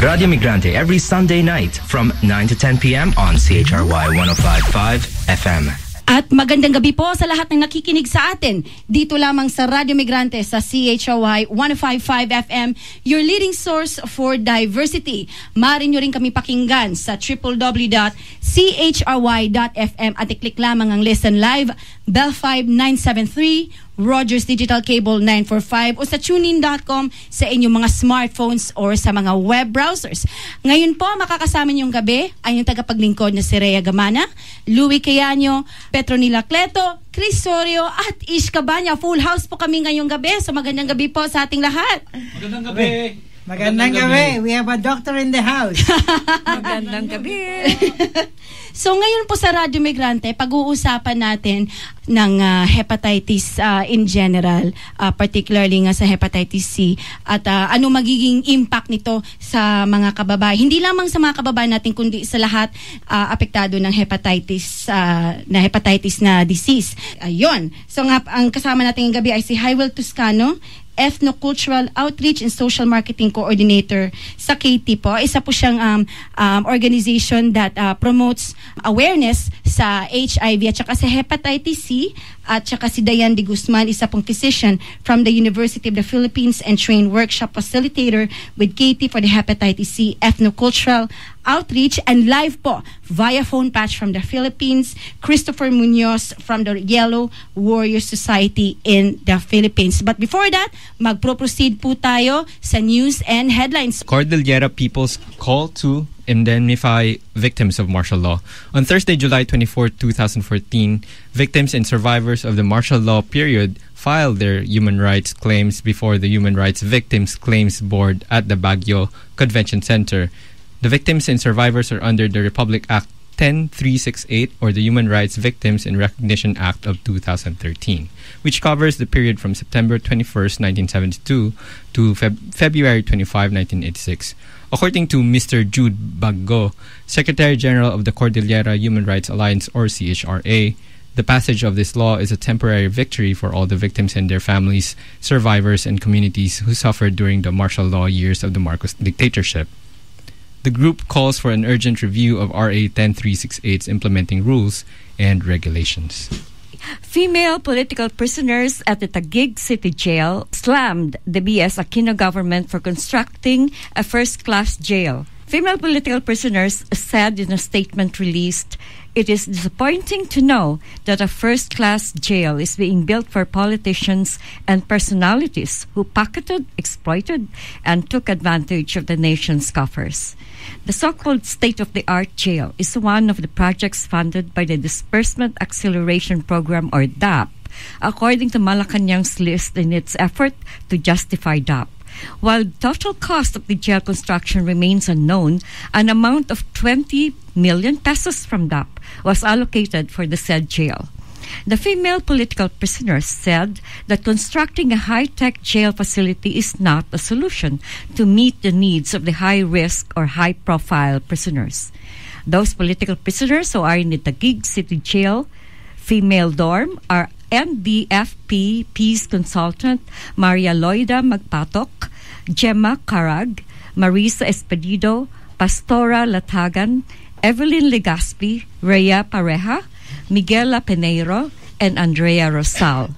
Radio Migrante every Sunday night from 9 to 10 p.m. on CHRY 105.5 FM. At magandang gabi po sa lahat ng nakikinig sa atin. Dito lamang sa Radio Migrante sa CHRY 105.5 FM, your leading source for diversity. Maaari nyo rin kami pakinggan sa www.chry.fm at i-click lamang ang Listen Live, Bell 5973, Rogers Digital Cable 945 o sa tunein.com sa inyong mga smartphones or sa mga web browsers. Ngayon po, makakasama niyong gabi ay yung tagapaglingkod na si Rhea Gamana, Louie Cayaño, Petronila Cleto, Chris Sorio at Ish Cabanya. Full house po kami ngayong gabi. So magandang gabi po sa ating lahat. Magandang gabi. Magandang gabi. We have a doctor in the house. Magandang gabi. So ngayon po sa Radyo Migrante, pag-uusapan natin ng hepatitis in general, particularly nga sa hepatitis C at ano magiging impact nito sa mga kababayan. Hindi lamang sa mga kababayan natin kundi sa lahat apektado ng hepatitis na disease. Ayun. So nga ang kasama natin ngayong gabi ay si Hywel Toscano, Ethnocultural Outreach and Social Marketing Coordinator sa KT po. Isa po siyang organization that promotes awareness sa HIV at saka sa hepatitis C, at saka si Dayan de Guzman, isa pong physician from the University of the Philippines and trained workshop facilitator with KT for the hepatitis C ethnocultural outreach, and live po via phone patch from the Philippines, Christopher Munoz from the Yellow Warrior Society in the Philippines. But before that, magpro-proceed po tayo sa news and headlines. Cordillera People's call to indemnify victims of martial law. On Thursday, July 24, 2014, victims and survivors of the martial law period filed their human rights claims before the Human Rights Victims Claims Board at the Baguio Convention Center. The victims and survivors are under the Republic Act 10368 or the Human Rights Victims and Recognition Act of 2013, which covers the period from September 21st, 1972 to February 25, 1986. According to Mr. Jude Baggo, Secretary General of the Cordillera Human Rights Alliance or CHRA, the passage of this law is a temporary victory for all the victims and their families, survivors, and communities who suffered during the martial law years of the Marcos dictatorship. The group calls for an urgent review of RA 10368's implementing rules and regulations. Female political prisoners at the Taguig City Jail slammed the BS Aquino government for constructing a first-class jail. Female political prisoners said in a statement released, "It is disappointing to know that a first-class jail is being built for politicians and personalities who pocketed, exploited, and took advantage of the nation's coffers." The so-called state-of-the-art jail is one of the projects funded by the Disbursement Acceleration Program or DAP, according to Malacanang's list in its effort to justify DAP. While the total cost of the jail construction remains unknown, an amount of 20 million pesos from DAP was allocated for the said jail. The female political prisoners said that constructing a high-tech jail facility is not a solution to meet the needs of the high-risk or high-profile prisoners. Those political prisoners who are in the Taguig City Jail female dorm are NDFP Peace Consultant Maria Loida Magpatok, Gemma Carag, Marisa Espedido, Pastora Latagan, Evelyn Legaspi, Rhea Pareja, Miguela Peneiro, and Andrea Rosal.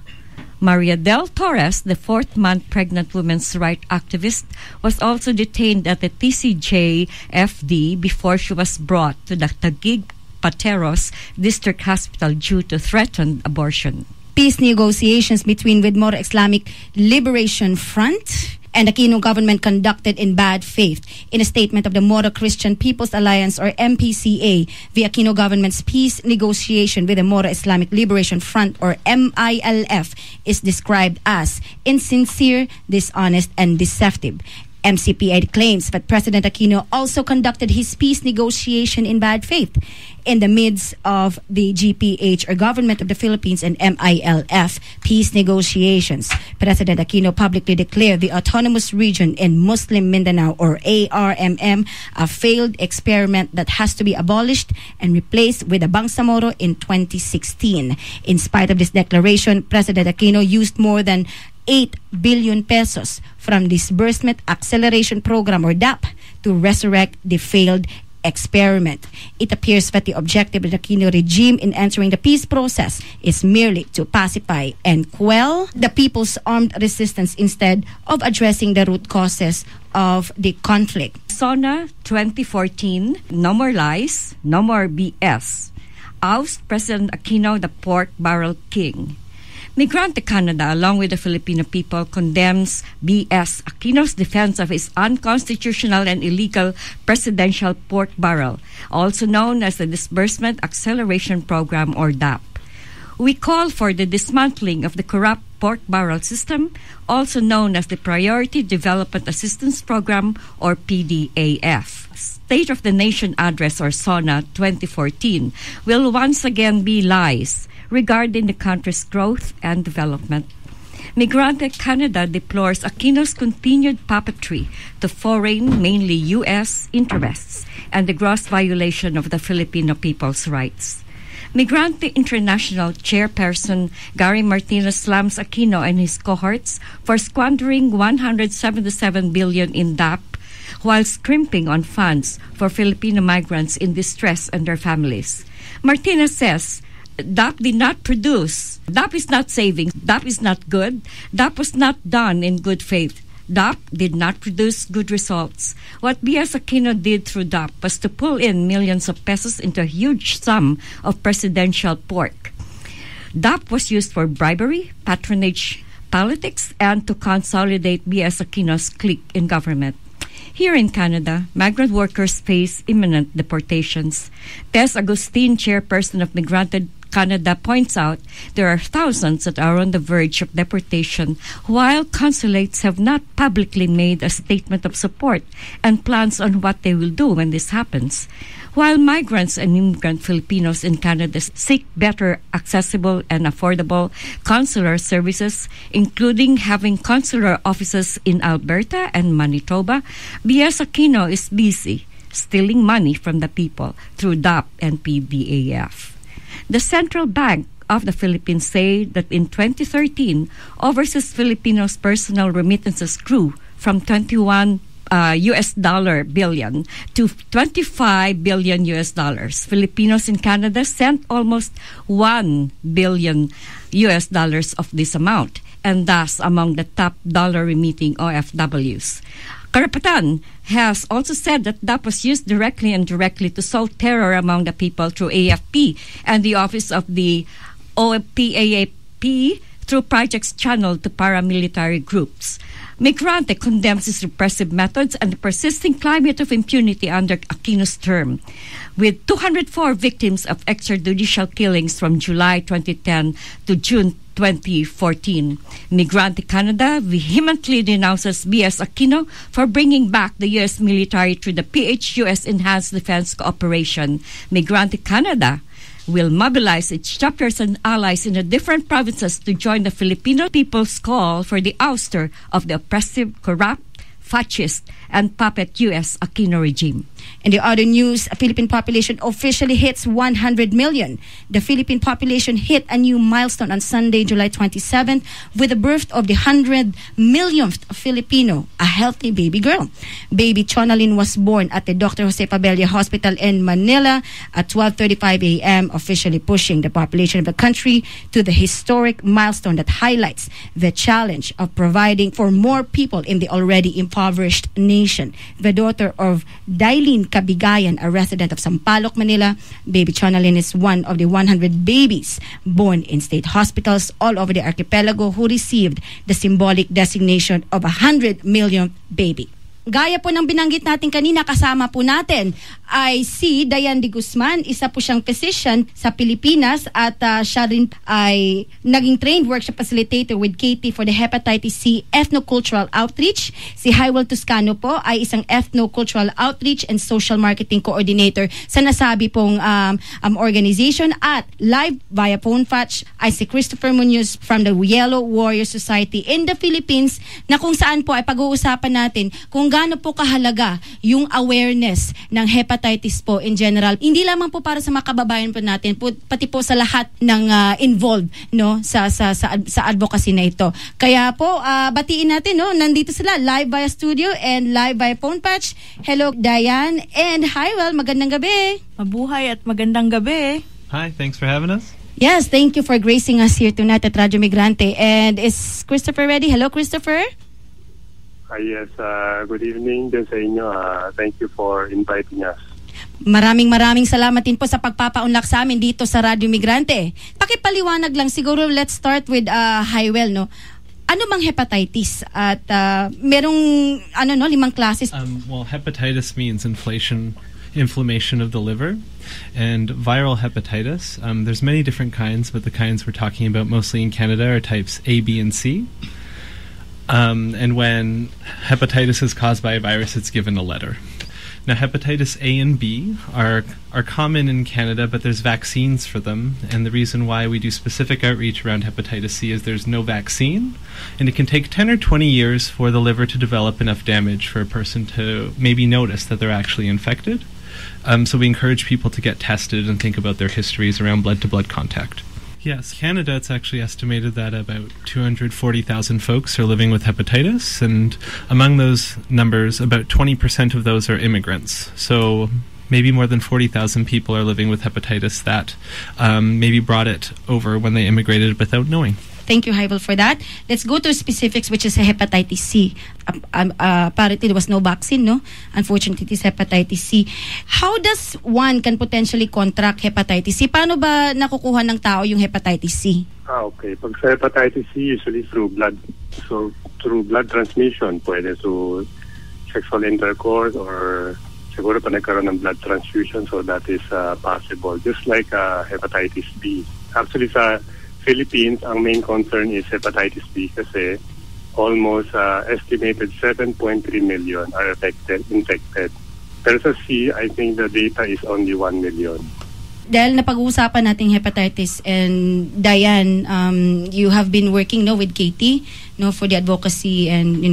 Maria Del Torres, the fourth-month pregnant women's rights activist, was also detained at the TCJ-FD before she was brought to the Taguig Pateros District Hospital due to threatened abortion. Peace negotiations between Widmora Islamic Liberation Front and Aquino government conducted in bad faith. In a statement of the Moro Christian People's Alliance or MPCA, the Aquino government's peace negotiation with the Moro Islamic Liberation Front or MILF is described as insincere, dishonest, and deceptive. MCPA claims that President Aquino also conducted his peace negotiation in bad faith in the midst of the GPH or Government of the Philippines and MILF peace negotiations. President Aquino publicly declared the Autonomous Region in Muslim Mindanao or ARMM a failed experiment that has to be abolished and replaced with a Bangsamoro in 2016. In spite of this declaration, President Aquino used more than billion pesos from Disbursement Acceleration Program or DAP to resurrect the failed experiment. It appears that the objective of the Aquino regime in entering the peace process is merely to pacify and quell the people's armed resistance instead of addressing the root causes of the conflict. SONA 2014, No More Lies, No More BS. Oust President Aquino, the pork barrel king. Migrante Canada, along with the Filipino people, condemns B.S. Aquino's defense of his unconstitutional and illegal presidential pork barrel, also known as the Disbursement Acceleration Program or DAP. We call for the dismantling of the corrupt pork barrel system, also known as the Priority Development Assistance Program or PDAF. State of the Nation Address or SONA 2014 will once again be lies regarding the country's growth and development. Migrante Canada deplores Aquino's continued puppetry to foreign, mainly U.S., interests and the gross violation of the Filipino people's rights. Migrante International Chairperson Gary Martinez slams Aquino and his cohorts for squandering $177 billion in DAP while scrimping on funds for Filipino migrants in distress and their families. Martinez says, DAP did not produce. DAP is not saving. DAP is not good. DAP was not done in good faith. DAP did not produce good results. What B.S. Aquino did through DAP was to pull in millions of pesos into a huge sum of presidential pork. DAP was used for bribery, patronage, politics, and to consolidate B.S. Aquino's clique in government. Here in Canada, migrant workers face imminent deportations. Tess Agustin, chairperson of Migrante Canada, points out there are thousands that are on the verge of deportation, while consulates have not publicly made a statement of support and plans on what they will do when this happens. While migrants and immigrant Filipinos in Canada seek better, accessible, and affordable consular services, including having consular offices in Alberta and Manitoba, B.S. Aquino is busy stealing money from the people through DAP and PDAF. The Central Bank of the Philippines say that in 2013, overseas Filipinos' personal remittances grew from $21 billion to $25 billion. Filipinos in Canada sent almost $1 billion of this amount, and thus among the top dollar-remitting OFWs. Karapatan has also said that DAP was used directly and indirectly to sow terror among the people through AFP and the office of the OPAAP through projects channeled to paramilitary groups. Migrante condemns these repressive methods and the persisting climate of impunity under Aquino's term. With 204 victims of extrajudicial killings from July 2010 to June 2014, Migrante Canada vehemently denounces B.S. Aquino for bringing back the U.S. military through the PHUS Enhanced Defense Cooperation. Migrante Canada will mobilize its chapters and allies in the different provinces to join the Filipino people's call for the ouster of the oppressive, corrupt, fascist, and puppet U.S. Aquino regime. In the other news, Philippine population officially hits 100 million. The Philippine population hit a new milestone on Sunday, July 27th, with the birth of the 100 millionth Filipino, a healthy baby girl. Baby Chonalyn was born at the Dr. Jose Pabella Hospital in Manila at 12:35 a.m., officially pushing the population of the country to the historic milestone that highlights the challenge of providing for more people in the already impoverished nation. The daughter of Dailin Kabigayan, a resident of Sampaloc, Manila, baby Chonalyn is one of the 100 babies born in state hospitals all over the archipelago who received the symbolic designation of 100 millionth baby. Gaya po ng binanggit natin kanina, kasama po natin ay si Dayan de Guzman. Isa po siyang physician sa Pilipinas at siya rin ay naging trained workshop facilitator with Katie for the Hepatitis C Ethnocultural Outreach. Si Hywel Toscano po ay isang Ethnocultural Outreach and Social Marketing Coordinator sa nasabi pong organization. At live via phone patch ay si Christopher Munoz from the Yellow Warrior Society in the Philippines, na kung saan po ay pag-uusapan natin kung gaano po kahalaga yung awareness ng hepatitis po in general. Hindi lamang po para sa mga kababayan po natin, pati po sa lahat ng involved, no, sa advocacy na ito. Kaya po batiin natin, no, nandito sila live via studio and live via phone patch. Hello Diane and Hywel, magandang gabi. Mabuhay at magandang gabi. Hi, thanks for having us. Yes, thank you for gracing us here tonight at Radyo Migrante. And is Christopher ready? Hello, Christopher. Yes, good evening din sa inyo. Thank you for inviting us. Maraming salamat din po sa pagpapaunlak sa amin dito sa Radyo Migrante. Pakipaliwanag lang siguro, let's start with Hywel, no? Ano bang hepatitis? At merong 5 classes. Well, hepatitis means inflammation of the liver, and viral hepatitis. There's many different kinds, but the kinds we're talking about mostly in Canada are types A, B, and C. And when hepatitis is caused by a virus, it's given a letter. Now, hepatitis A and B are common in Canada, but there's vaccines for them. And the reason why we do specific outreach around hepatitis C is there's no vaccine. And it can take 10 or 20 years for the liver to develop enough damage for a person to maybe notice that they're actually infected. So we encourage people to get tested and think about their histories around blood-to-blood contact. Yes, Canada, it's actually estimated that about 240,000 folks are living with hepatitis, and among those numbers, about 20% of those are immigrants. So maybe more than 40,000 people are living with hepatitis that maybe brought it over when they immigrated without knowing. Thank you, Hywel, for that. Let's go to specifics, which is hepatitis C. Apparently, there was no vaccine, no? Unfortunately, it is hepatitis C. How does one can potentially contract hepatitis C? Paano ba nakukuha ng tao yung hepatitis C? Okay. Pag sa hepatitis C, usually through blood. So, through blood transmission, pwede through sexual intercourse or siguro pa nagkaroon ng blood transfusion, so that is possible. Just like hepatitis B. Actually, sa Philippines, ang main concern is hepatitis B kasi almost estimated 7.3 million are infected. Pero sa C, I think the data is only 1 million. Dahil napag-uusapan nating hepatitis, and Diane, you have been working with Katie for the advocacy, and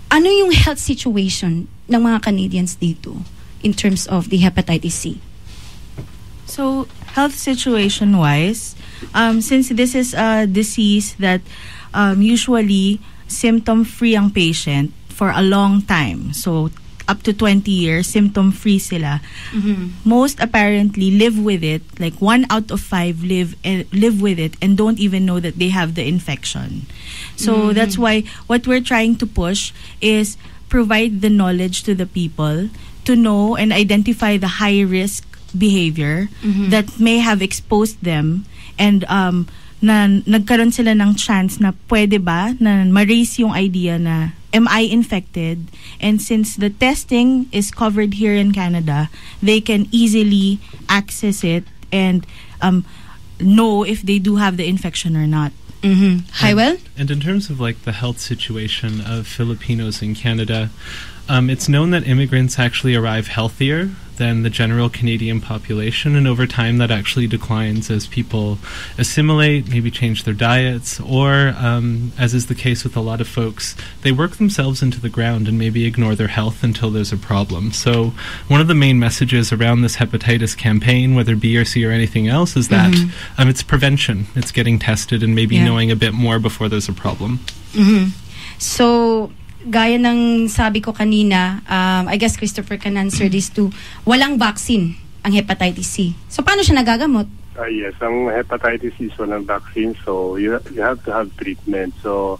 ano yung health situation ng mga Canadians dito in terms of the hepatitis C? So, health situation-wise, since this is a disease that usually symptom-free ang patient for a long time, so up to 20 years, symptom-free sila, most apparently live with it, like 1 out of 5 live with it and don't even know that they have the infection. So that's why what we're trying to push is provide the knowledge to the people to know and identify the high-risk behavior that may have exposed them, and na nagkaroon sila ng chance na pwede ba na ma-raise yung idea na am I infected, and since the testing is covered here in Canada, they can easily access it and know if they do have the infection or not. Hywel? And in terms of like the health situation of Filipinos in Canada, it's known that immigrants actually arrive healthier than the general Canadian population, and over time that actually declines as people assimilate, maybe change their diets, or as is the case with a lot of folks, they work themselves into the ground and maybe ignore their health until there's a problem. So one of the main messages around this hepatitis campaign, whether B or C or anything else, is that it's prevention. It's getting tested and maybe knowing a bit more before there's a problem. So, gaya ng sabi ko kanina, I guess Christopher can answer this too. Walang vaccine ang hepatitis C. So, paano siya nagagamot? Yes, ang hepatitis C is walang vaccine, so you have to have treatment. So,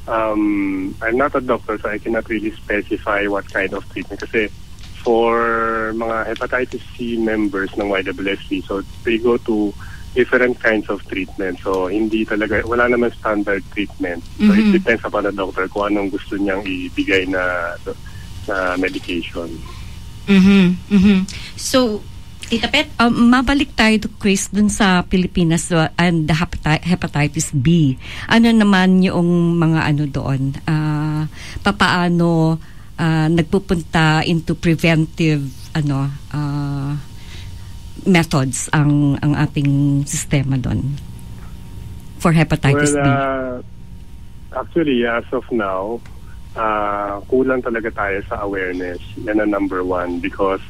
I'm not a doctor, so I cannot really specify what kind of treatment. Kasi for mga hepatitis C members ng YWSC, so they go to different kinds of treatment. So, hindi talaga, wala naman standard treatment. So, it depends upon the doctor kung anong gusto niyang ibigay na medication. So, Tita Pet? Mabalik tayo to Chris dun sa Pilipinas and the hepatitis B. Ano naman yung mga doon? Papaano nagpupunta into preventive methods ang ating sistema doon for hepatitis B? Actually, as of now, kulang talaga tayo sa awareness. Yan ang number one because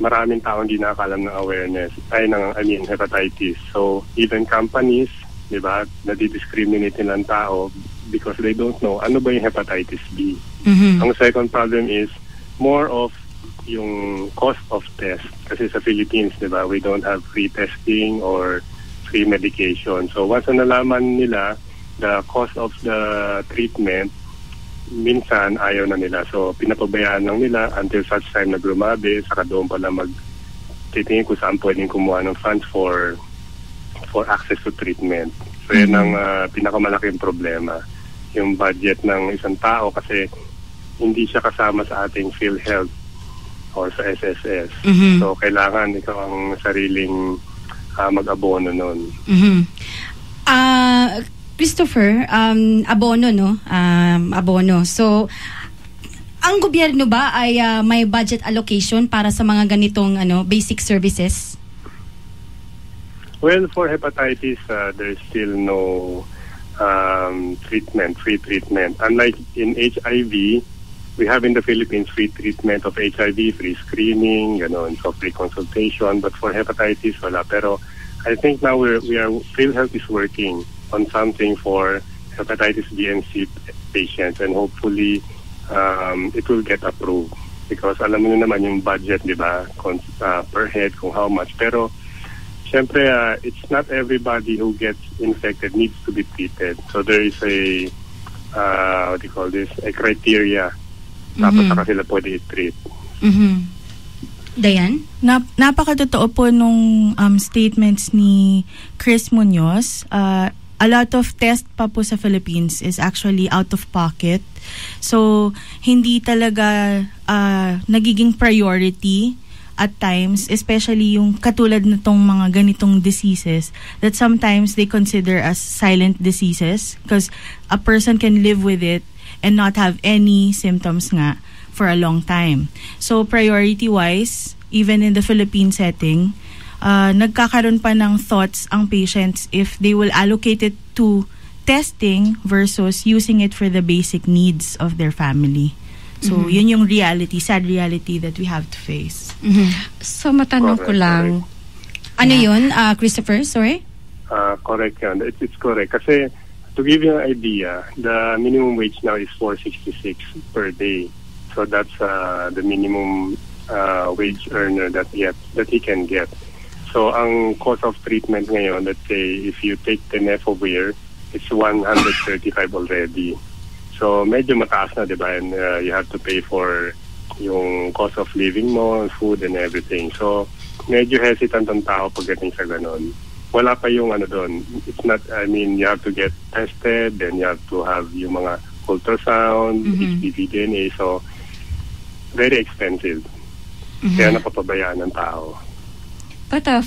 maraming tao hindi nakakalam ng awareness, hepatitis. So, even companies, di ba, nadidiscriminate nilang tao because they don't know ano ba yung hepatitis B. Ang second problem is more of yung cost of test. Kasi sa Philippines, di ba, we don't have free testing or free medication. So, once na nalaman nila the cost of the treatment, minsan ayaw na nila. So, pinapabayaan lang nila until such time na grumabe, saka doon pala titingin kung saan pwedeng kumuha ng funds for access to treatment. So, yan ang pinakamalaking problema. Yung budget ng isang tao kasi hindi siya kasama sa ating PhilHealth or sa SSS. So, kailangan ikaw ang sariling mag-abono nun. Christopher, abono, no? Abono. So, ang gobyerno ba ay may budget allocation para sa mga ganitong basic services? Well, for hepatitis, there's still no free treatment. Unlike in HIV, we have in the Philippines free treatment of HIV, free screening, so free consultation. But for hepatitis, wala. Pero I think now PhilHealth is working on something for hepatitis B and C patients, and hopefully it will get approved because alam mo naman yung budget, di ba, per head kung how much. Pero syempre it's not everybody who gets infected needs to be treated. So there is a a criteria tapos saka sila pwede i-treat. Dayan? Napakatotoo po nung statements ni Chris Munoz. A lot of test pa po sa Philippines is actually out of pocket. So, hindi talaga nagiging priority at times, especially yung katulad na tong mga ganitong diseases that sometimes they consider as silent diseases because a person can live with it and not have any symptoms nga for a long time. So, priority-wise, even in the Philippine setting, nagkakaroon pa ng thoughts ang patients if they will allocate it to testing versus using it for the basic needs of their family. So, yun yung sad reality that we have to face. So, matanong ko lang. Ano yun, Christopher? Sorry? Correct yan. It's correct. Kasi, to give you an idea, the minimum wage now is $4.66 per day. So, that's the minimum wage earner that he can get. So, ang cost of treatment ngayon, let's say, if you take tenofovir, it's $135 already. So, medyo mataas na, di ba? And you have to pay for yung cost of living mo, food and everything. So, medyo hesitant ang tao pagdating sa ganon. Wala pa yung doon. It's not, you have to get tested, then you have to have yung mga ultrasound, HPV DNA. So, very expensive. Kaya napapabayaan ng tao. But a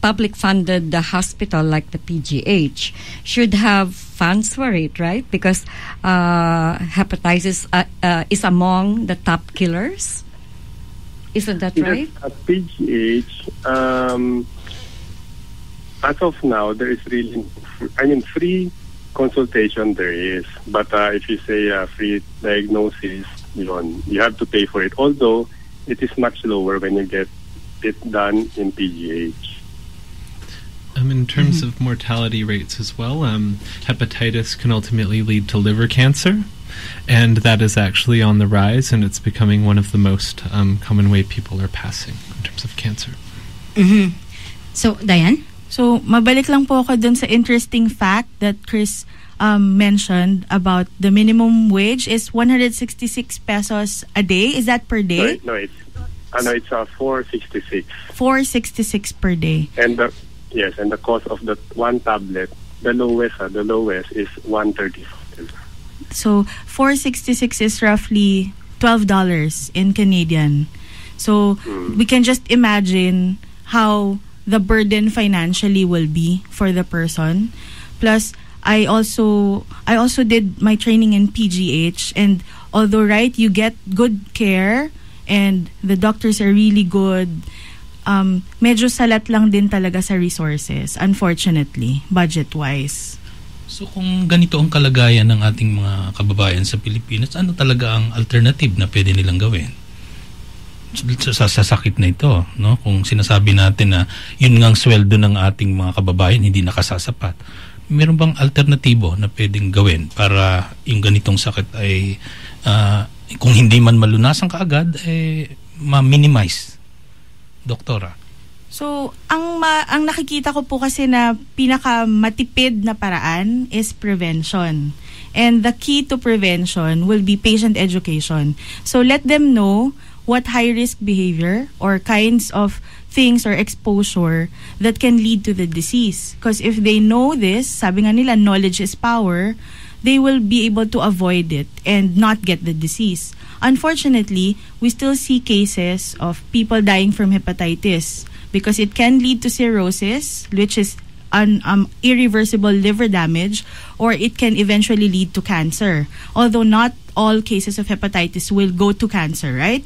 public-funded hospital like the PGH should have funds for it, right? Because hepatitis is among the top killers. Isn't that right? At PGH, as of now, there is really, free consultation there is. But if you say free diagnosis, you have to pay for it. Although, it is much lower when you get it done in PGH. In terms of mortality rates as well, hepatitis can ultimately lead to liver cancer, and that is actually on the rise, and it's becoming one of the most common way people are passing in terms of cancer. So, Diane? So, mabalik lang po ako dun sa interesting fact that Chris mentioned about the minimum wage is 166 pesos a day. Is that per day? No, it's 466. 466 per day. And the cost of the one tablet, the lowest is $135. So 466 is roughly $12 in Canadian. So we can just imagine how the burden financially will be for the person. Plus, I also did my training in PGH, and although you get good care and the doctors are really good, medyo salat lang din talaga sa resources, unfortunately, budget-wise. So kung ganito ang kalagayan ng ating mga kababayan sa Pilipinas, ano talaga ang alternative na pwede nilang gawin? Sa sakit na ito, no? Kung sinasabi natin na yun ngang sweldo ng ating mga kababayan hindi nakasasapat, meron bang alternatibo na pwedeng gawin para yung ganitong sakit ay kung hindi man malunasan kaagad, ma-minimize, Doktora? So, ang nakikita ko po kasi na pinakamatipid na paraan is prevention. And the key to prevention will be patient education. So, let them know what high-risk behavior or kinds of things or exposure that can lead to the disease. Because if they know this, sabi nga nila, knowledge is power, they will be able to avoid it and not get the disease. Unfortunately, we still see cases of people dying from hepatitis because it can lead to cirrhosis, which is irreversible liver damage, or it can eventually lead to cancer. Although not all cases of hepatitis will go to cancer, right?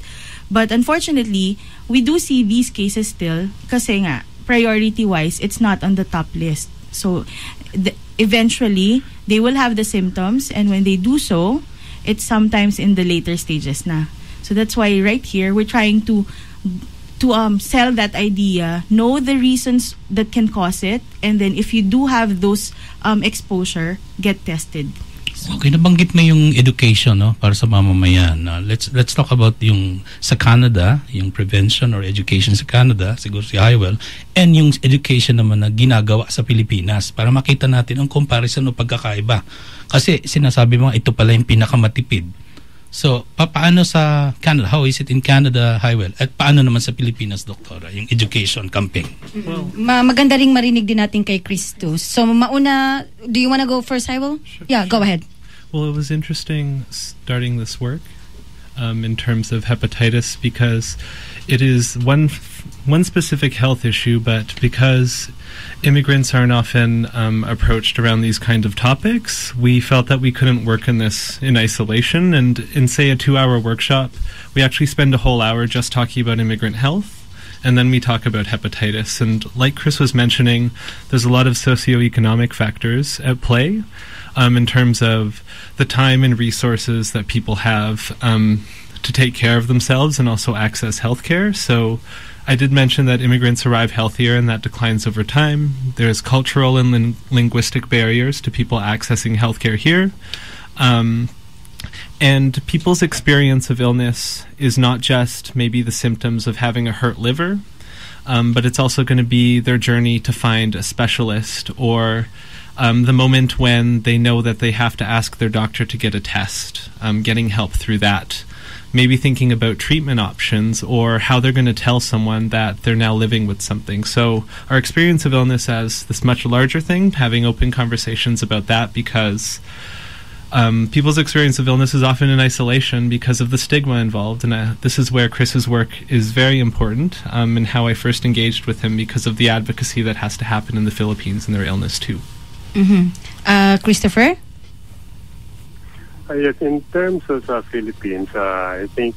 But unfortunately, we do see these cases still kasi nga, priority-wise, it's not on the top list. So, eventually, they will have the symptoms, and when they do so, it's sometimes in the later stages na. So that's why right here, we're trying to sell that idea, know the reasons that can cause it, and then if you do have those exposure, get tested. Okay, nabanggit mo yung education, no, para sa mamamayan. Let's talk about yung sa Canada, yung prevention or education sa Canada, siguro si Highwell, and yung education naman na ginagawa sa Pilipinas para makita natin ang comparison o pagkakaiba. Kasi sinasabi mo, ito pala yung pinakamatipid. So, paano sa Canada? How is it in Canada, Highwell? At paano naman sa Pilipinas, Doktora, yung education campaign? Well, maganda ring marinig din natin kay Christos. So, mauna, do you wanna go first, Highwell? Sure, yeah, sure. Go ahead. Well, it was interesting starting this work in terms of hepatitis because it is one specific health issue, but because immigrants aren't often approached around these kind of topics, we felt that we couldn't work in this in isolation. And in, say, a 2-hour workshop, we actually spend a whole hour just talking about immigrant health, and then we talk about hepatitis. And like Chris was mentioning, there's a lot of socioeconomic factors at play in terms of the time and resources that people have to take care of themselves and also access healthcare. So I did mention that immigrants arrive healthier and that declines over time. There's cultural and linguistic barriers to people accessing healthcare here. And people's experience of illness is not just maybe the symptoms of having a hurt liver, but it's also going to be their journey to find a specialist or the moment when they know that they have to ask their doctor to get a test, getting help through that. Maybe thinking about treatment options or how they're going to tell someone that they're now living with something. So our experience of illness as this much larger thing, having open conversations about that because people's experience of illness is often in isolation because of the stigma involved. And this is where Chris's work is very important and how I first engaged with him because of the advocacy that has to happen in the Philippines in their illness too. Christopher? Yes, in terms of Philippines, I think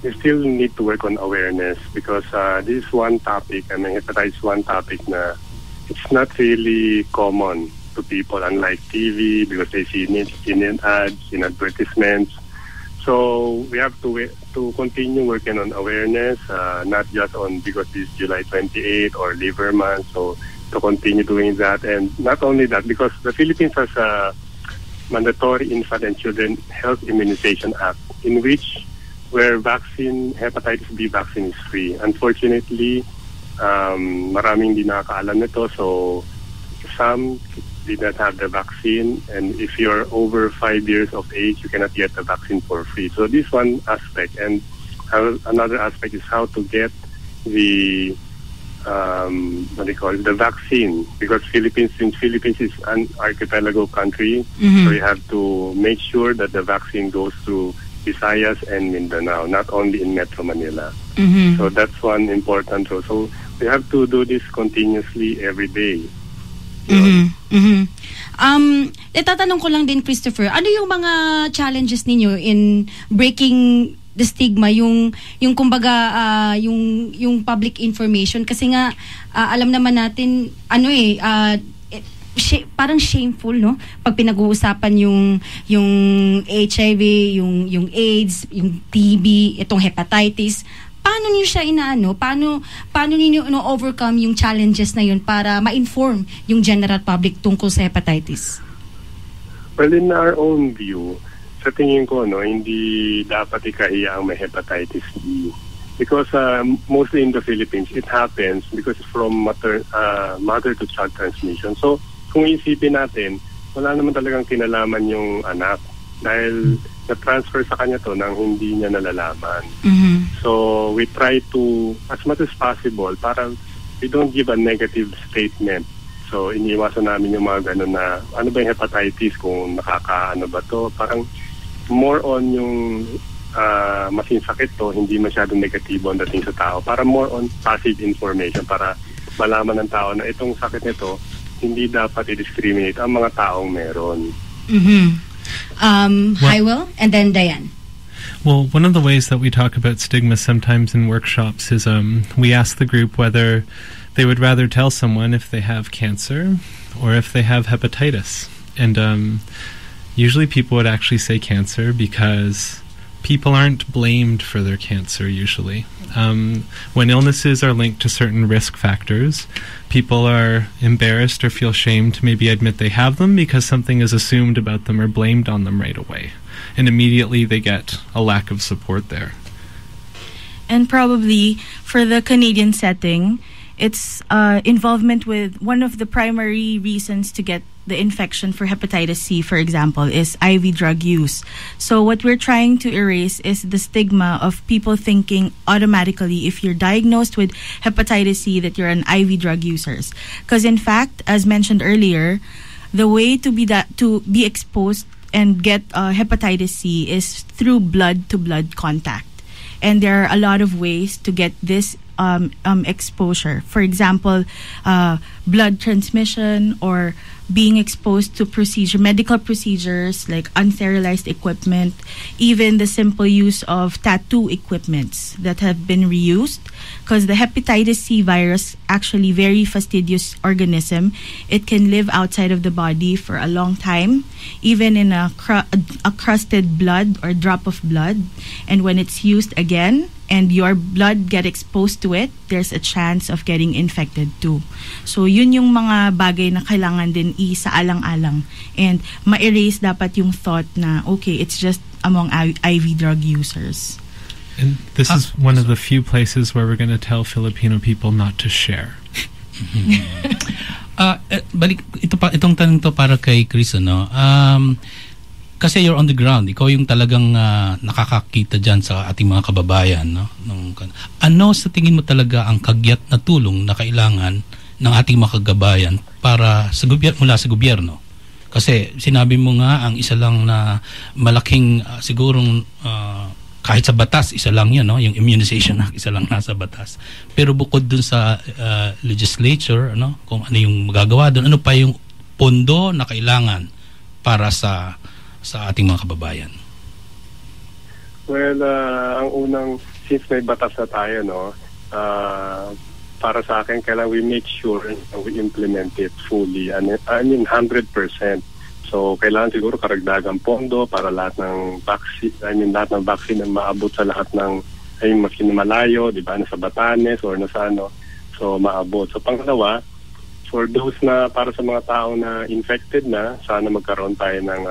we still need to work on awareness because this is one topic, hepatitis is one topic na it's not really common to people, unlike TV, because they see it in ads, in advertisements. So we have to continue working on awareness, not just on because it's July 28 or Liver Month, so to continue doing that. And not only that, because the Philippines has a mandatory infant and children health immunization act in which where hepatitis B vaccine is free. Unfortunately, maraming di nakakaalam nito, so some did not have the vaccine, and if you're over 5 years of age, you cannot get the vaccine for free. So this one aspect, and another aspect is how to get the the vaccine, because since Philippines is an archipelago country, so you have to make sure that the vaccine goes through Visayas and Mindanao, not only in Metro Manila. So that's one important role. So we have to do this continuously every day. Tatanong ko lang din, Christopher, ano yung mga challenges ninyo in breaking the stigma, yung kumbaga yung public information, kasi nga alam naman natin parang shameful, no? Pag pinag-uusapan yung HIV, yung AIDS, yung TB, itong hepatitis, paano niyo siya inaano? Paano niyo overcome yung challenges na yun para ma-inform yung general public tungkol sa hepatitis? Well, in our own view, sa tingin ko, hindi dapat ikahiya ang may hepatitis B. Because mostly in the Philippines, it happens because it's from mother to child transmission. So, kung isipin natin, wala naman talagang kinalaman yung anak dahil na-transfer sa kanya to nang hindi niya nalalaman. So, we try to, as much as possible, para we don't give a negative statement. So, iniiwasan namin yung mga ganun na, ano ba yung hepatitis, kung nakakaano ba to, parang more on yung masinsakit to, hindi masyadong negatibo ang dating sa tao. Para more on passive information, para malaman ng tao na itong sakit nito, hindi dapat i-discriminate ang mga taong meron. Will, and then Diane. Well, one of the ways that we talk about stigma sometimes in workshops is we ask the group whether they would rather tell someone if they have cancer or if they have hepatitis. And usually people would actually say cancer because people aren't blamed for their cancer usually. When illnesses are linked to certain risk factors, people are embarrassed or feel shame to maybe admit they have them because something is assumed about them or blamed on them right away. And immediately they get a lack of support there. And probably for the Canadian setting, it's involvement with one of the primary reasons to get the infection for hepatitis C, for example, is IV drug use. So what we're trying to erase is the stigma of people thinking automatically if you're diagnosed with hepatitis C that you're an IV drug users. Because in fact, as mentioned earlier, the way to be exposed and get hepatitis C is through blood-to-blood contact. And there are a lot of ways to get this exposure. For example, blood transmission or being exposed to medical procedures like unsterilized equipment, even the simple use of tattoo equipments that have been reused. Because the hepatitis C virus, actually very fastidious organism, it can live outside of the body for a long time, even in a crusted blood or drop of blood. And when it's used again, and your blood get exposed to it, there's a chance of getting infected too. So yun yung mga bagay na kailangan din isaalang-alang. And ma-erase dapat yung thought na, okay, it's just among IV drug users. And this is one of the few places where we're going to tell Filipino people not to share. Balik, itong tanong to para kay Chris, kasi you're on the ground, ikaw yung talagang nakakakita dyan sa ating mga kababayan, no? Ano sa tingin mo talaga ang kagyat na tulong na kailangan ng ating mga kababayan para mula sa gobyerno? Kasi sinabi mo nga ang isa lang na malaking sigurong kahit sa batas, isa lang yun, no? Yung immunization act, isa lang nasa batas. Pero bukod dun sa legislature, kung ano yung magagawa dun, ano pa yung pondo na kailangan para sa ating mga kababayan? Well, ang unang, since may batas na tayo, para sa akin, kailangan we make sure we implement it fully. I mean 100%. So, kailangan siguro karagdagang pondo para lahat ng vaccine na maabot sa lahat ng, maski na malayo, di ba, nasa Batanes or nasa so maabot. So, pangalawa, for those na, para sa mga tao na infected na, sana magkaroon tayo ng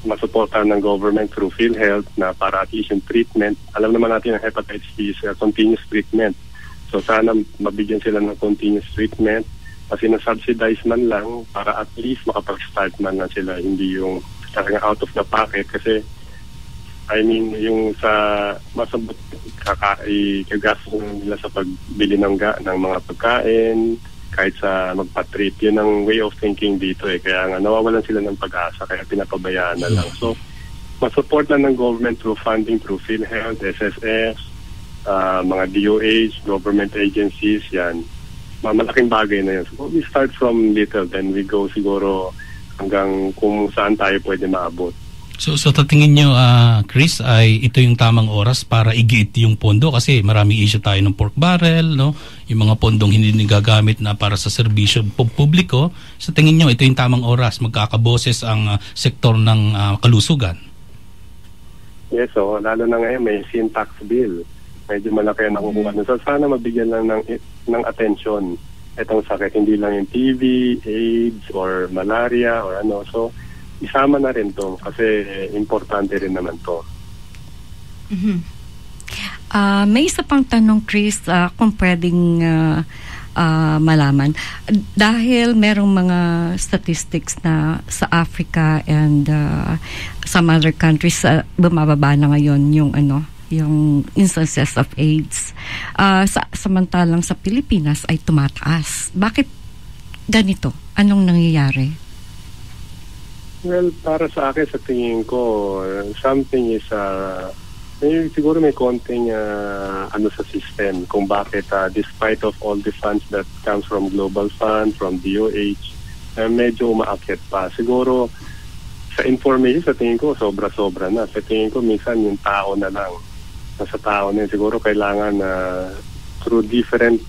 masuportahan ng government through PhilHealth na para at least yung treatment. Alam naman natin ang hepatitis C is continuous treatment. So sana mabigyan sila ng continuous treatment kasi na-subsidize man lang para at least makapag-start man lang sila. Hindi yung talagang out of the pocket kasi yung sa masabot kagastos nila sa pagbili ng mga pagkain, kahit sa magpa-treat, yun ang way of thinking dito kaya nga nawawalan sila ng pag-asa kaya pinapabayaan na lang. So masupport na ng government through funding through PhilHealth, SSS, mga DOH, government agencies, yan malaking bagay na yan. So we start from little, then we go siguro hanggang kung saan tayo pwede maabot. So sa tingin nyo, Chris, ay ito yung tamang oras para igiit yung pondo kasi maraming issue tayo ng pork barrel, no? Yung mga pondong hindi gagamit na para sa serbisyo publiko. Sa tingin nyo, ito yung tamang oras, magkakaboses ang sektor ng kalusugan. Yes, so lalo na ngayon may sin tax bill. Medyo malaki ang nakukuha. So sana mabigyan lang ng atensyon itong sakit, hindi lang yung TB, AIDS, or malaria, or ano. So isama na rin to kasi importante rin naman to. May isa pang tanong, Chris, kung pwedeng malaman. Dahil merong mga statistics na sa Africa and some other countries, bumababa na ngayon yung instances of AIDS. Samantalang sa Pilipinas ay tumataas. Bakit ganito? Anong nangyayari? Well, para sa akin, sa tingin ko, something is, siguro may konting sa system kung bakit despite of all the funds that comes from Global Fund, from DOH, medyo umaakyat pa. Siguro, sa information, sa tingin ko, sobra-sobra na. Sa tingin ko, minsan yung tao na lang. Sa tao na yun, siguro kailangan through different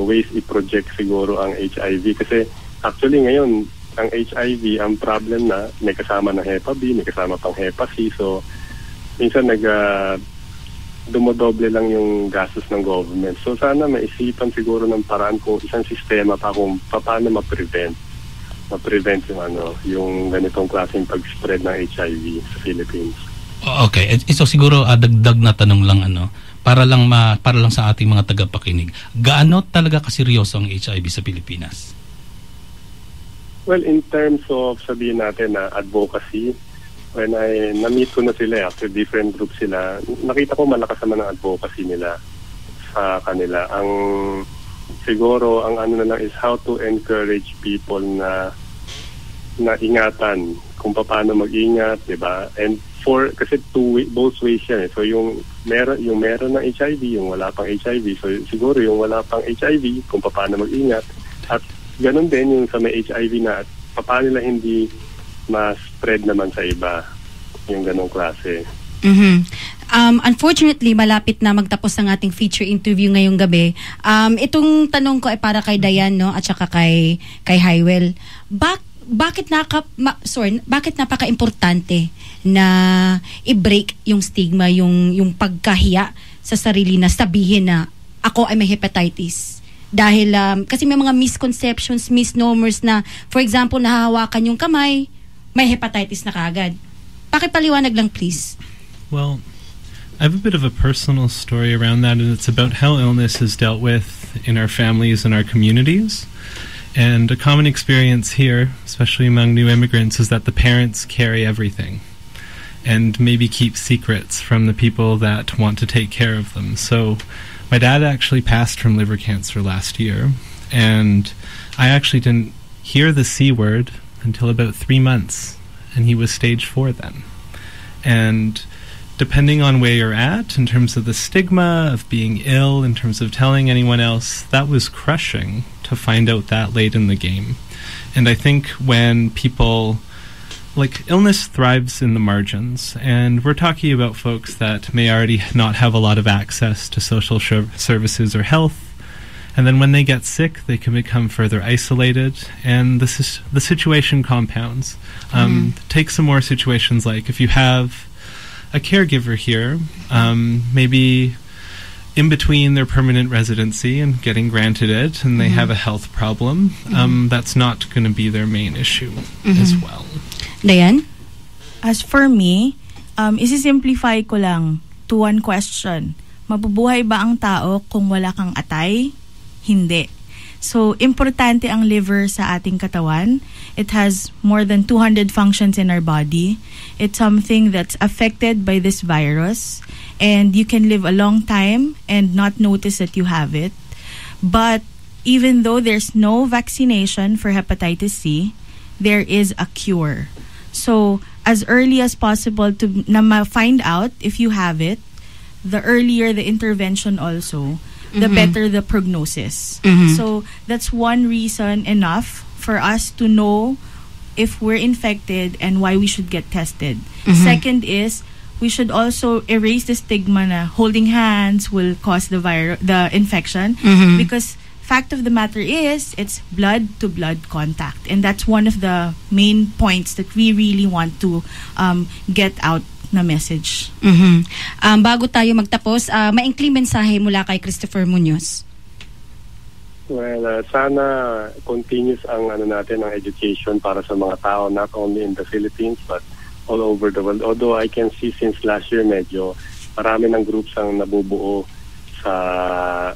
ways i-project siguro ang HIV. Kasi actually ngayon, ang HIV, ang problem na may kasama ng Hepa B, may kasama pang Hepa C. So, minsan dumodoble lang yung gastos ng government. So, sana maisipan siguro ng paraan kung isang sistema pa kung paano ma-prevent yung ganitong klaseng pag-spread ng HIV sa Philippines. Okay, ito siguro dagdag na tanong lang para lang sa ating mga tagapakinig. Gaano talaga kaseryoso ang HIV sa Pilipinas? Well, in terms of sabihin natin na advocacy, when na-meet ko na sila after different groups sila, nakita ko malakas naman ang advocacy nila sa kanila. Ang siguro ang na lang is how to encourage people na ingatan kung paano mag-ingat, 'di ba? And kasi both ways yan. So yung meron ng HIV, yung wala pang HIV. So siguro yung wala pang HIV kung paano mag-ingat, at ganun din yung sa may HIV na at paano nila hindi ma-spread naman sa iba yung ganung klase. Unfortunately, malapit na magtapos ang ating feature interview ngayong gabi. Itong tanong ko ay para kay Diane, no, at saka kay Highwell. Bakit napaka-importante na i-break yung stigma, yung pagkahiya sa sarili na sabihin na ako ay may hepatitis? Dahil kasi may mga misconceptions, misnomers na, for example, nahahawakan yung kamay, may hepatitis na kaagad. Pakipaliwanag lang, please. Well, I have a bit of a personal story around that, and it's about how illness is dealt with in our families and our communities. And a common experience here, especially among new immigrants, is that the parents carry everything and maybe keep secrets from the people that want to take care of them. So my dad actually passed from liver cancer last year, and I actually didn't hear the C word until about 3 months, and he was stage 4 then. And depending on where you're at in terms of the stigma of being ill, in terms of telling anyone else, that was crushing to find out that late in the game. And I think when people, illness thrives in the margins, and we're talking about folks that may already not have a lot of access to social services or health, and then when they get sick, they can become further isolated, and the situation compounds. Take some more situations like if you have a caregiver here, maybe in between their permanent residency and getting granted it, and they have a health problem, that's not going to be their main issue as well. Diane? As for me, isi-simplify ko lang to one question. Mabubuhay ba ang tao kung wala kang atay? Hindi. So, importante ang liver sa ating katawan. It has more than 200 functions in our body. It's something that's affected by this virus. And you can live a long time and not notice that you have it. But even though there's no vaccination for hepatitis C, there is a cure. So, as early as possible to find out if you have it, the earlier the intervention also, the better the prognosis. So, that's one reason enough for us to know if we're infected and why we should get tested. Second is, we should also erase the stigma na holding hands will cause the infection, because fact of the matter is it's blood to blood contact, and that's one of the main points that we really want to get out na message. Bago tayo magtapos, maikling mensahe mula kay Christopher Munoz. Well, sana continuous ang natin ang education para sa mga tao, not only in the Philippines but all over the world. Although I can see since last year medyo marami ng groups ang nabubuo sa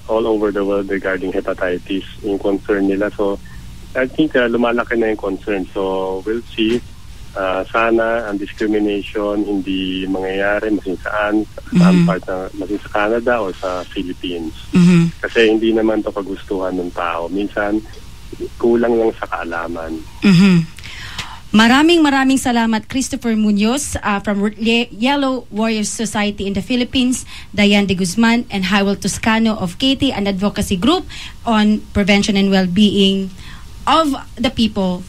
all over the world regarding hepatitis, yung concern nila. So I think lumalaki na yung concern. So we'll see. Sana ang discrimination hindi mangyayari masin saan part na masin sa Canada o sa Philippines. Kasi hindi naman to kagustuhan ng tao. Minsan kulang lang sa kaalaman. Maraming salamat Christopher Munoz from Yellow Warriors Society in the Philippines, Diane de Guzman and Hywel Toscano of Katie, an advocacy group on prevention and well-being of the people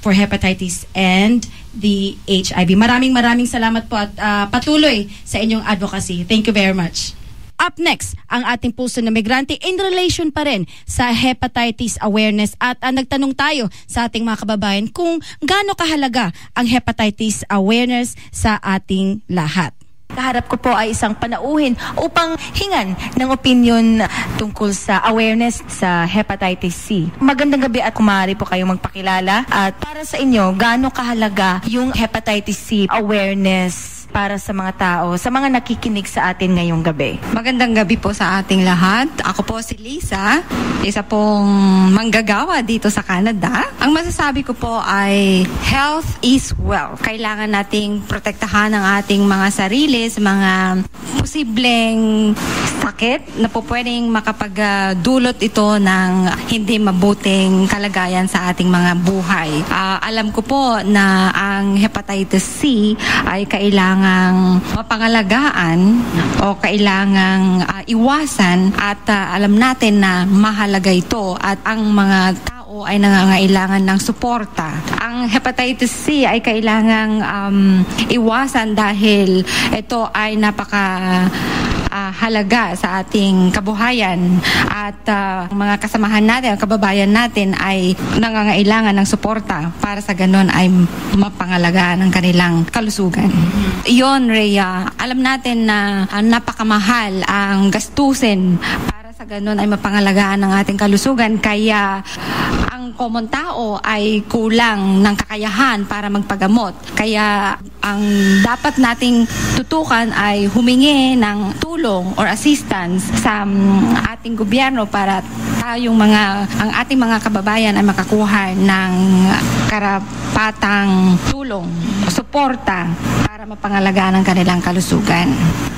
for hepatitis and the HIV. Maraming salamat po at patuloy sa inyong advocacy. Thank you very much. Up next, ang ating Pulso na Migrante in relation pa rin sa hepatitis awareness at nagtanong tayo sa ating mga kababayan kung gaano kahalaga ang hepatitis awareness sa ating lahat. Kaharap ko po ay isang panauhin upang hingan ng opinion tungkol sa awareness sa hepatitis C. Magandang gabi at kumari po kayong magpakilala. At para sa inyo, gaano kahalaga yung hepatitis C awareness para sa mga tao, sa mga nakikinig sa atin ngayong gabi? Magandang gabi po sa ating lahat. Ako po si Lisa, isa pong manggagawa dito sa Canada. Ang masasabi ko po ay health is wealth. Kailangan nating protektahan ang ating mga sarili sa mga posibleng sakit na po pwedeng makapagdulot ito ng hindi mabuting kalagayan sa ating mga buhay. Alam ko po na ang hepatitis C ay kailangang mapangalagaan o kailangang iwasan at alam natin na mahalaga ito at ang mga tao ay nangangailangan ng suporta. Ang hepatitis C ay kailangang iwasan dahil ito ay halaga sa ating kabuhayan at mga kasamahan natin, kababayan natin ay nangangailangan ng suporta para sa ganun ay mapangalagaan ang kanilang kalusugan. Iyon, Rhea, alam natin na napakamahal ang gastusin para sa ganun ay mapangalagaan ang ating kalusugan, kaya ang common tao ay kulang ng kakayahan para magpagamot. Kaya ang dapat nating tutukan ay humingi ng tulong or assistance sa ating gobyerno para ang ating mga kababayan ay makakuha ng karapatang tulong o suporta para mapangalagaan ang kanilang kalusugan.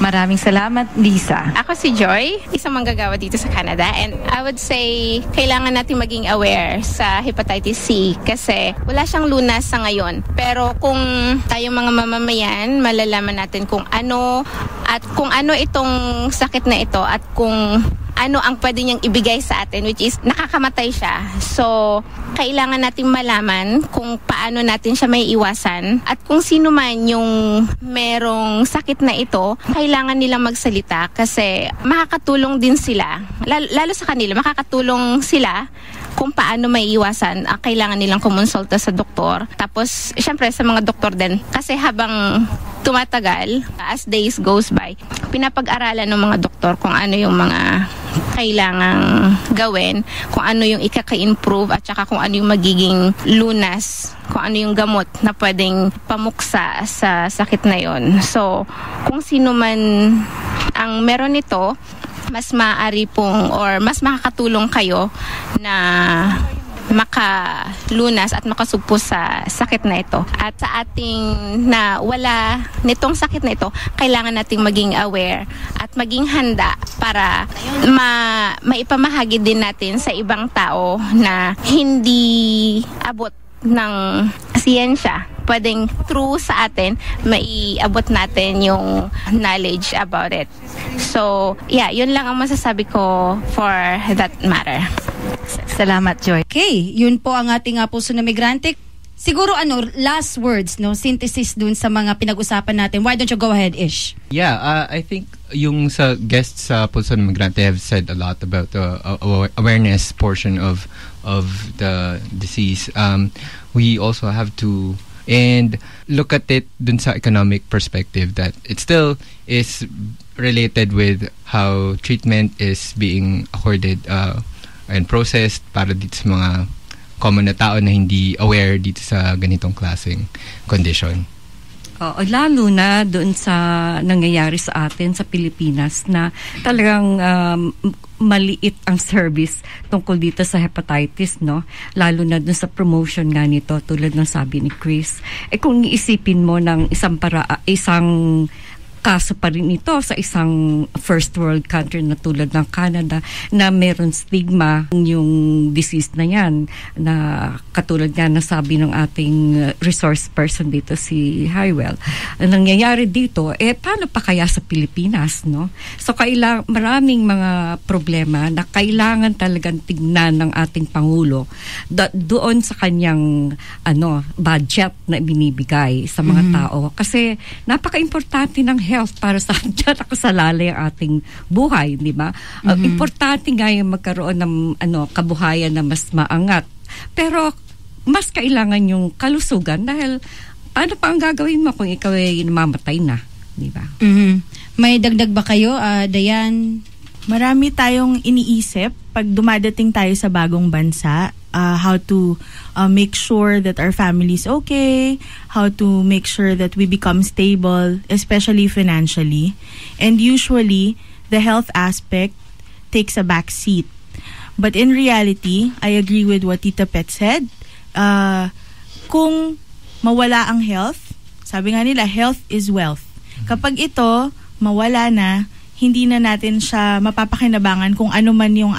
Maraming salamat, Lisa. Ako si Joy, isang manggagawa dito sa Canada, and I would say kailangan natin maging aware sa hepatitis C kasi wala siyang lunas sa ngayon. Pero kung tayong mga mamamayan, malalaman natin kung ano itong sakit na ito at kung ano ang pwede niyang ibigay sa atin, which is nakakamatay siya. So, kailangan natin malaman kung paano natin siya may iwasan at kung sino man yung merong sakit na ito, kailangan nilang magsalita kasi makakatulong din sila. Lalo sa kanila, makakatulong sila kung paano may iwasan. Kailangan nilang kumonsulta sa doktor. Tapos, syempre sa mga doktor din. Kasi habang tumatagal, as days goes by, pinapag-aralan ng mga doktor kung ano yung mga kailangang gawin, kung ano yung ikaka-improve at saka kung ano yung magiging lunas, kung ano yung gamot na pwedeng pamuksa sa sakit na yon. So, kung sino man ang meron nito, mas maaari pong or mas makakatulong kayo na makalunas at makasugpo sa sakit na ito. At sa ating na wala nitong sakit na ito, kailangan nating maging aware at maging handa para maipamahagi din natin sa ibang tao na hindi abot ng siyensya. Pwedeng through sa atin, maiabot natin yung knowledge about it. So, yeah, yun lang ang masasabi ko for that matter. Salamat, Joy. Okay, yun po ang ating Pulso na Migrante. Siguro last words, no, synthesis dun sa mga pinag-usapan natin. Why don't you go ahead, Ish? Yeah, I think yung sa guests sa Pulso ng Migrante have said a lot about the awareness portion of the disease. We also have to look at it dun sa economic perspective, that it still is related with how treatment is being accorded and processed para dito sa mga common na tao na hindi aware dito sa ganitong klaseng condition. Lalo na doon sa nangyayari sa atin sa Pilipinas na talagang maliit ang service tungkol dito sa hepatitis, no? Lalo na doon sa promotion nga nito, tulad ng sabi ni Chris. Kung iisipin mo ng isang kaso pa rin ito sa isang first world country na tulad ng Canada na meron stigma yung disease na yan, na katulad nga na sabi ng ating resource person dito si Highwell. Ang nangyayari dito, paano pa kaya sa Pilipinas, no? So maraming mga problema na kailangan talagang tignan ng ating Pangulo doon sa kanyang budget na binibigay sa mga tao. Kasi napaka-importante ng health para sa nakasalalay ang ating buhay, di ba? Importante nga yung magkaroon ng kabuhayan na mas maangat. Pero mas kailangan yung kalusugan dahil paano pa ang gagawin mo kung ikaw ay namamatay na, di ba? May dagdag ba kayo, Dayan? Marami tayong iniisip pag dumadating tayo sa bagong bansa. How to make sure that our family is okay, how to make sure that we become stable, especially financially. And usually, the health aspect takes a back seat. But in reality, I agree with what Tita Pet said. Kung mawala ang health, sabi nga nila, health is wealth. Kapag ito mawala na, hindi na natin siya mapapakinabangan kung ano man yung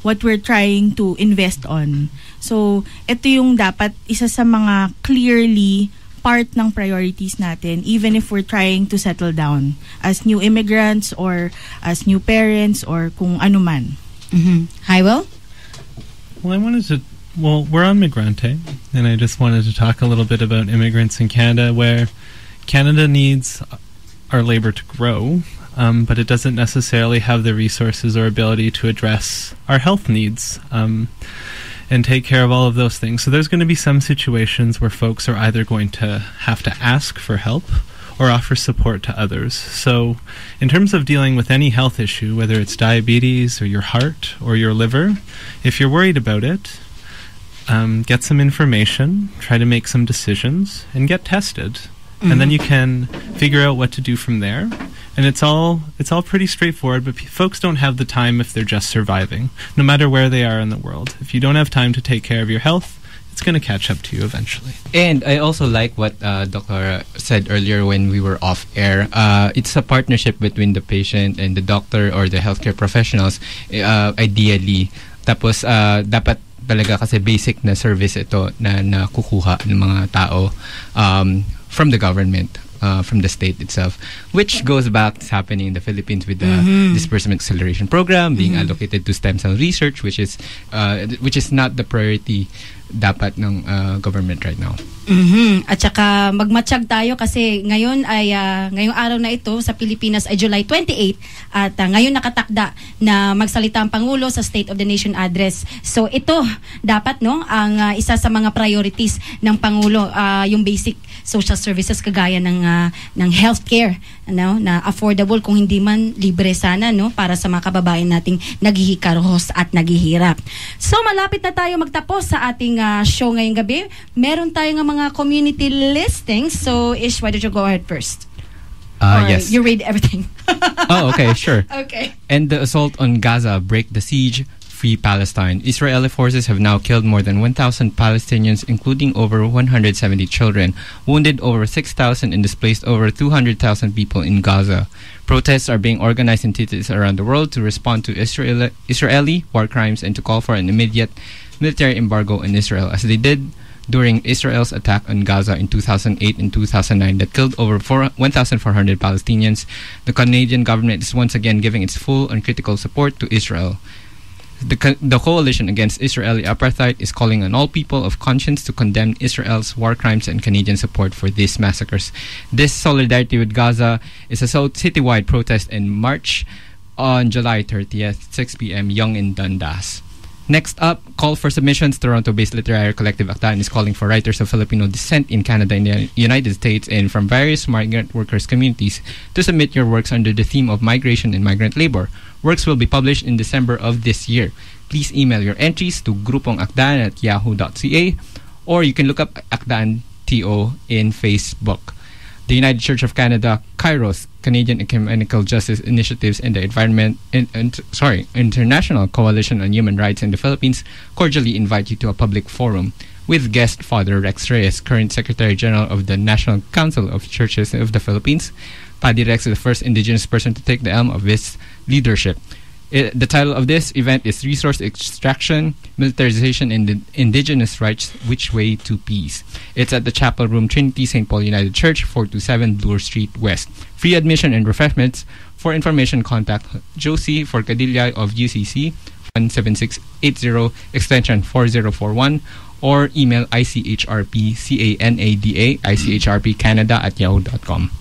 what we're trying to invest on. So, ito yung dapat isa sa mga clearly part ng priorities natin, even if we're trying to settle down as new immigrants or as new parents or kung ano man. Highwell? Well, we're on Migrante, and I just wanted to talk a little bit about immigrants in Canada, where Canada needs our labor to grow, but it doesn't necessarily have the resources or ability to address our health needs and take care of all of those things. So there's going to be some situations where folks are either going to have to ask for help or offer support to others. So in terms of dealing with any health issue, whether it's diabetes or your heart or your liver, if you're worried about it, get some information, try to make some decisions, and get tested. And then you can figure out what to do from there. And it's all pretty straightforward, but folks don't have the time if they're just surviving, no matter where they are in the world. If you don't have time to take care of your health, it's going to catch up to you eventually. And I also like what Dr. said earlier when we were off air. It's a partnership between the patient and the doctor or the healthcare professionals, ideally. Tapos, dapat talaga kasi basic na service ito na nakukuha ng mga tao from the government, from the state itself, which goes back to happening in the Philippines with the disbursement acceleration program being allocated to stem cell research, which is not the priority dapat ng government right now. At saka magmatsyag tayo kasi ngayon ay ngayong araw na ito sa Pilipinas ay July 28 at ngayon nakatakda na magsalita ang Pangulo sa State of the Nation address. So ito dapat ang isa sa mga priorities ng Pangulo, yung basic social services kagaya ng healthcare na affordable, kung hindi man libre sana para sa mga kababayan nating naghihikaros at naghihirap. So malapit na tayo magtapos sa ating show ngayong gabi. Meron tayong mga community listings. So Ish, why don't you go ahead first? Yes. You read everything. Oh, okay, sure. Okay. And the assault on Gaza, break the siege, free Palestine. Israeli forces have now killed more than 1,000 Palestinians, including over 170 children, wounded over 6,000 and displaced over 200,000 people in Gaza. Protests are being organized in cities around the world to respond to Israeli war crimes and to call for an immediate military embargo in Israel, as they did during Israel's attack on Gaza in 2008 and 2009 that killed over 1,400 Palestinians. The Canadian government is once again giving its full and critical support to Israel. The Coalition Against Israeli Apartheid is calling on all people of conscience to condemn Israel's war crimes and Canadian support for these massacres. This solidarity with Gaza is a citywide protest and march on July 30th, 6 p.m. Yonge in Dundas. Next up, call for submissions. Toronto-based literary collective Akdaan is calling for writers of Filipino descent in Canada and the United States and from various migrant workers communities to submit your works under the theme of migration and migrant labor. Works will be published in December of this year. Please email your entries to grupongakdaan@yahoo.ca or you can look up Akdaan TO in Facebook. The United Church of Canada, Kairos, Canadian Ecumenical Justice Initiatives, and the International Coalition on Human Rights in the Philippines cordially invite you to a public forum with guest Father Rex Reyes, current Secretary General of the National Council of Churches of the Philippines. Padre Rex is the first Indigenous person to take the helm of this leadership. The title of this event is Resource Extraction, Militarization, and Indigenous Rights, Which Way to Peace. It's at the Chapel Room, Trinity St. Paul United Church, 427 Bloor Street West. Free admission and refreshments. For information, contact Josie Forcadilla of UCC, 17680, extension 4041, or email ichrpcanada@yahoo.com.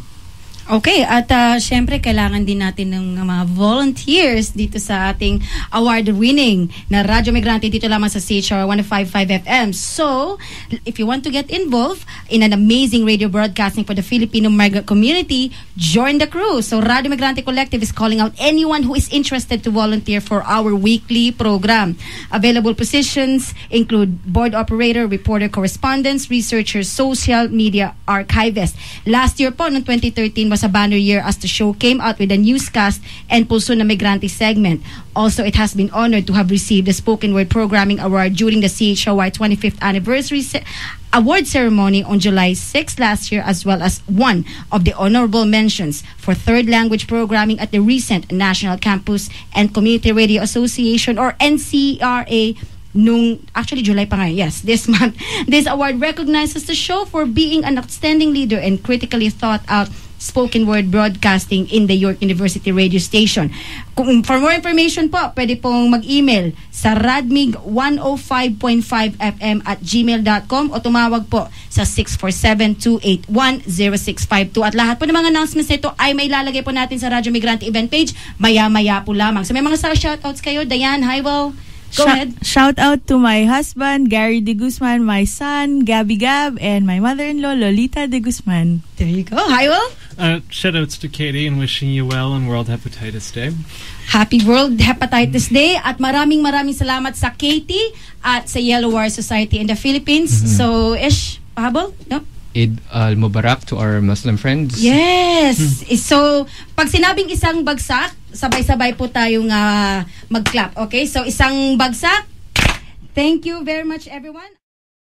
Okay, at syempre kailangan din natin ng mga volunteers dito sa ating award-winning na Radyo Migrante dito lamang sa CHR 105.5 FM. So, if you want to get involved in an amazing radio broadcasting for the Filipino migrant community, join the crew. So, Radyo Migrante Collective is calling out anyone who is interested to volunteer for our weekly program. Available positions include board operator, reporter, correspondents, researcher, social media archivist. Last year po, noong 2013, was a banner year as the show came out with a newscast and Pulso na Migrante segment. Also, it has been honored to have received the Spoken Word Programming Award during the CHOY 25th Anniversary Award Ceremony on July 6 last year, as well as one of the honorable mentions for third language programming at the recent National Campus and Community Radio Association or NCRA actually July pa ngayon, yes, this month. This award recognizes the show for being an outstanding leader and critically thought out spoken word broadcasting in the York University radio station. For more information po, pwede pong mag-email sa radmig105.5fm@gmail.com o tumawag po sa 647-281-0652. At lahat po ng mga announcements nito ay may lalagay po natin sa Radyo Migrante event page maya-maya po lamang. So may mga shoutouts kayo, Diane, Highwell. Go ahead. Shout out to my husband, Gary De Guzman, my son, Gabby Gab, and my mother-in-law, Lolita De Guzman. There you go. Hi, Will. Shout outs to Katie and wishing you well on World Hepatitis Day. Happy World Hepatitis Day at maraming salamat sa Katie at sa Yellow War Society in the Philippines. So, Ish, pahabol? No? Eid al-Mubarak to our Muslim friends. Yes. So, pag sinabing isang bagsak, sabay-sabay po tayong mag-clap. Okay? So, isang bagsak. Thank you very much, everyone.